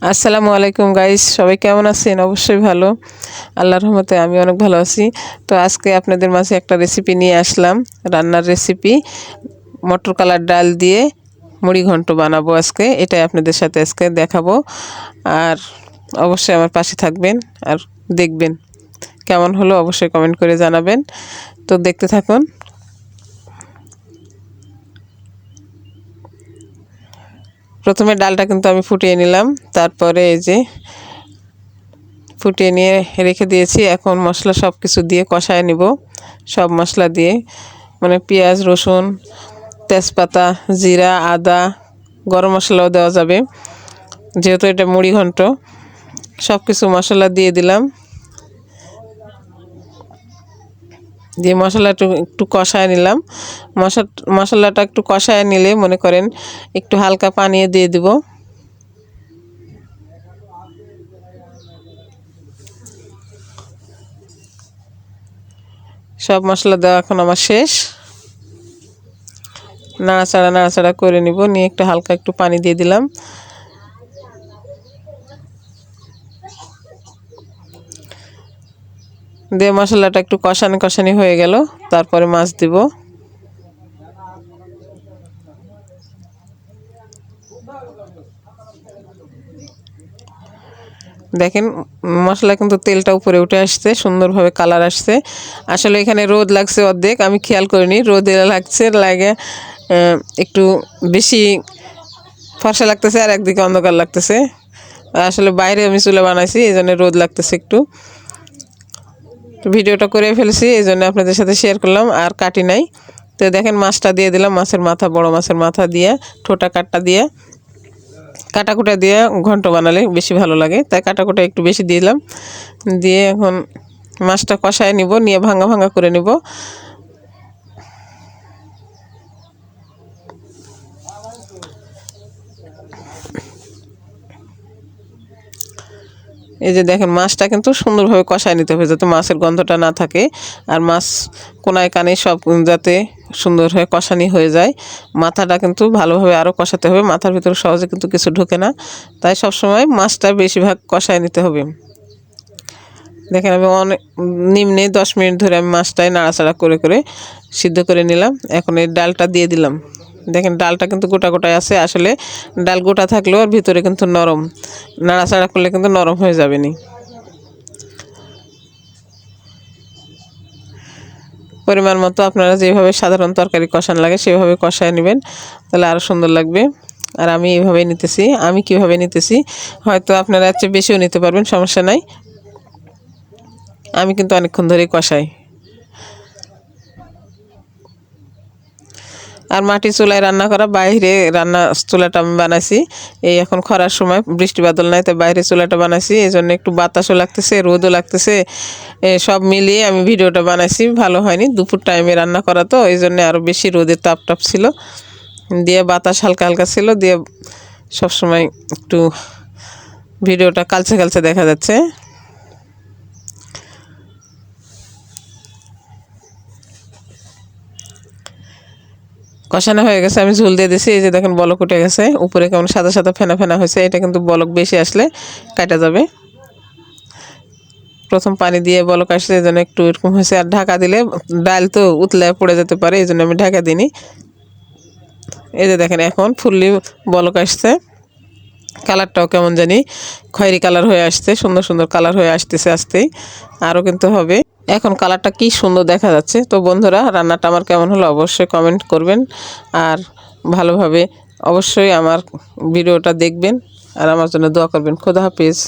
আসসালামু আলাইকুম গাইস, সবাই কেমন আছেন? অবশ্যই ভালো, আল্লাহর রহমতে আমি অনেক ভালো আছি। তো আজকে আপনাদের মাঝে একটা রেসিপি নিয়ে আসলাম, রান্নার রেসিপি। মটর কলার ডাল দিয়ে মুড়ি ঘন্ট বানাবো আজকে, এটাই আপনাদের সাথে আজকে দেখাবো। আর অবশ্যই আমার পাশে থাকবেন আর দেখবেন কেমন হলো, অবশ্যই কমেন্ট করে জানাবেন। তো দেখতে থাকুন। প্রথমে ডালটা কিন্তু আমি ফুটিয়ে নিলাম, তারপরে এই যে ফুটিয়ে নিয়ে রেখে দিয়েছি। এখন মশলা সব কিছু দিয়ে কষায় নিব, সব মশলা দিয়ে, মানে পেঁয়াজ, রসুন, তেজপাতা, জিরা, আদা, গরম মশলাও দেওয়া যাবে, যেহেতু এটা মুড়ি ঘন্ট। সব কিছু মশলা দিয়ে দিলাম, দিয়ে মশলাটা একটু কষায় নিলাম। মশলাটা একটু কষায় নিলে মনে করেন একটু হালকা পানি দিয়ে দিব। সব মশলা দেওয়া এখন আমার শেষ। নাড়াচাড়া করে নিব, নিয়ে একটু হালকা একটু পানি দিয়ে দিলাম। দিয়ে মশলাটা একটু কষানি হয়ে গেল, তারপরে মাছ দিব। দেখেন মশলা কিন্তু তেলটা উপরে উঠে আসছে, সুন্দরভাবে কালার আসছে। আসলে এখানে রোদ লাগছে অর্ধেক, আমি খেয়াল করিনি রোদ লাগছে, লাগে একটু বেশি ফর্সা লাগতেছে আর একদিকে অন্ধকার লাগতেছে। আসলে বাইরে আমি চুলা বানাইছি, এই জন্য রোদ লাগতেছে একটু। ভিডিওটা করে ফেলেছি, এই জন্য আপনাদের সাথে শেয়ার করলাম, আর কাটি নাই। তো দেখেন মাছটা দিয়ে দিলাম, মাছের মাথা, বড় মাছের মাথা দিয়ে, ঠোঁটা কাটটা দিয়ে, কাটাকুটা দিয়ে ঘন্ট বানালে বেশি ভালো লাগে, তাই কাটাকুটা একটু বেশি দিলাম। দিয়ে এখন মাছটা কষায় নিব, নিয়ে ভাঙা ভাঙা করে নিব। এই যে দেখেন মাছটা কিন্তু সুন্দরভাবে কষায় নিতে হবে, যাতে মাছের গন্ধটা না থাকে, আর মাছ কোনায় কানে সব যাতে সুন্দর হয়ে কষানি হয়ে যায়। মাথাটা কিন্তু ভালোভাবে আরও কষাতে হবে, মাথার ভিতরে সহজে কিন্তু কিছু ঢোকে না, তাই সবসময় মাছটা বেশিরভাগ কষায় নিতে হবে। দেখেন আমি অনেক নিম্নে 10 মিনিট ধরে আমি মাছটায় নাড়াচাড়া করে করে সিদ্ধ করে নিলাম। এখন এই ডালটা দিয়ে দিলাম। দেখেন ডালটা কিন্তু গোটা গোটায় আছে, আসলে ডাল গোটা থাকলেও আর ভিতরে কিন্তু নরম, নাড়াচাড়া করলে কিন্তু নরম হয়ে যাবে নি। পরিমাণ মতো আপনারা যেভাবে সাধারণ তরকারি কষানো লাগে সেভাবে কষায় নেবেন, তাহলে আরও সুন্দর লাগবে। আর আমি এইভাবেই নিতেছি, আমি কীভাবে নিতেছি হয়তো আপনারা এর চেয়ে বেশিও নিতে পারবেন, সমস্যা নাই। আমি কিন্তু অনেকক্ষণ ধরেই কষাই। আর মাটি চুলায় রান্না করা, বাইরে রান্না চুলাটা আমি বানাইছি। এই এখন খরার সময় বৃষ্টি বাদল নাই, তো বাইরে চুলাটা বানাইছি, এই জন্য একটু বাতাসও লাগতেছে, রোদও লাগতেছে, সব মিলিয়ে আমি ভিডিওটা বানাইছি। ভালো হয়নি, দুপুর টাইমে রান্না করা, তো এই জন্য আরও বেশি রোদের তাপ ছিল, দিয়ে বাতাস হালকা হালকা ছিল, দিয়ে সবসময় একটু ভিডিওটা কালচে কালচে দেখা যাচ্ছে। কষানো হয়ে গেছে, আমি ঝোল দিয়ে দিছি। এই যে দেখেন বলক উঠে গেছে, উপরে কেমন সাদা সাদা ফেনা ফেনা হয়েছে, এটা কিন্তু বলক বেশি আসলে কাটা যাবে। প্রথম পানি দিয়ে বলক আসছে, এই জন্য একটু এরকম হয়েছে। আর ঢাকা দিলে ডাল তো উতলে পড়ে যেতে পারে, এই জন্য আমি ঢাকা দিইনি। এই যে দেখেন এখন ফুললি বলক আসছে, কালারটাও কেমন জানি খয়েরি কালার হয়ে আসছে, সুন্দর সুন্দর কালার হয়ে আসতেছে আসতেই, আরও কিন্তু হবে। এখন কালারটা কি সুন্দর দেখা যাচ্ছে। তো বন্ধুরা, রান্নাটা আমার কেমন হলো অবশ্যই কমেন্ট করবেন, আর ভালোভাবে অবশ্যই আমার ভিডিওটা দেখবেন, আর আমার জন্য দোয়া করবেন। খোদা হাফেজ।